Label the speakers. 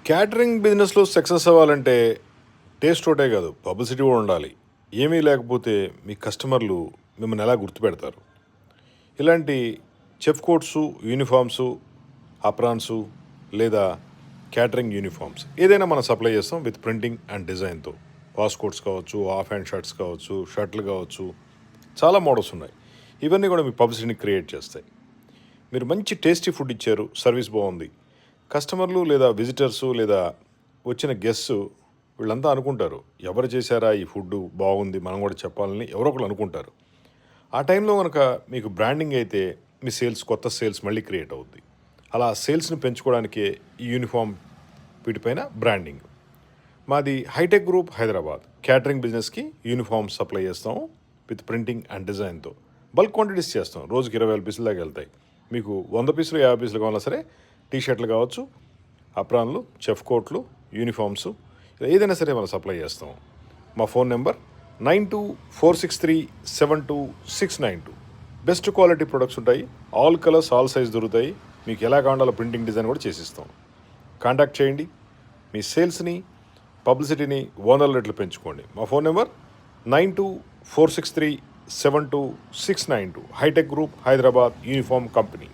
Speaker 1: Catering బిజినెస్లో success అవ్వాలంటే taste ఒకటే కాదు, పబ్లిసిటీ కూడా ఉండాలి. ఏమీ లేకపోతే మీ కస్టమర్లు మిమ్మల్ని ఎలా గుర్తుపెడతారు? ఇలాంటి చెఫ్ కోట్సు, యూనిఫామ్సు, అప్రాన్సు లేదా క్యాటరింగ్ యూనిఫామ్స్ ఏదైనా మనం సప్లై చేస్తాం విత్ ప్రింటింగ్ అండ్ డిజైన్తో. పాస్కోట్స్ కావచ్చు, హాఫ్ హ్యాండ్ షర్ట్స్ కావచ్చు, షర్ట్లు కావచ్చు, చాలా మోడల్స్ ఉన్నాయి. ఇవన్నీ కూడా మీ పబ్లిసిటీని క్రియేట్ చేస్తాయి. మీరు మంచి టేస్టీ ఫుడ్ ఇచ్చారు, సర్వీస్ బాగుంది, కస్టమర్లు లేదా విజిటర్సు లేదా వచ్చిన గెస్ట్స్ వీళ్ళంతా అనుకుంటారు, ఎవరు చేశారా ఈ ఫుడ్ బాగుంది మనం కూడా చెప్పాలని ఎవరో ఒకరు అనుకుంటారు. ఆ టైంలో కనుక మీకు బ్రాండింగ్ అయితే మీ సేల్స్, కొత్త సేల్స్ మళ్ళీ క్రియేట్ అవుద్ది. అలా సేల్స్ని పెంచుకోవడానికే ఈ యూనిఫామ్ వీటిపైన బ్రాండింగ్. మాది హైటెక్ గ్రూప్ హైదరాబాద్. క్యాటరింగ్ బిజినెస్కి యూనిఫామ్ సప్లై చేస్తాము విత్ ప్రింటింగ్ అండ్ డిజైన్తో. బల్క్ క్వాంటిటీస్ చేస్తాం, రోజుకి 20,000 పీసుల దాకా వెళ్తాయి. మీకు 100 పీసులు 50 పీసులు కావాలన్నా సరే, టీ షర్ట్లు కావచ్చు, అప్రాన్లు, చెఫ్ కోట్లు, యూనిఫామ్స్ ఏదైనా సరే మనం సప్లై చేస్తాం. మా phone number 9246372692. Best quality products ఉంటాయి, ఆల్ కలర్స్ ఆల్ సైజ్ దొరుకుతాయి. మీకు ఎలా కావాలో ప్రింటింగ్ డిజైన్ కూడా చేసిస్తాం. కాంటాక్ట్ చేయండి, మీ సేల్స్ని, పబ్లిసిటీని 100 రెట్లు పెంచుకోండి. మా phone number 9246372692. Hitech group Hyderabad uniform company.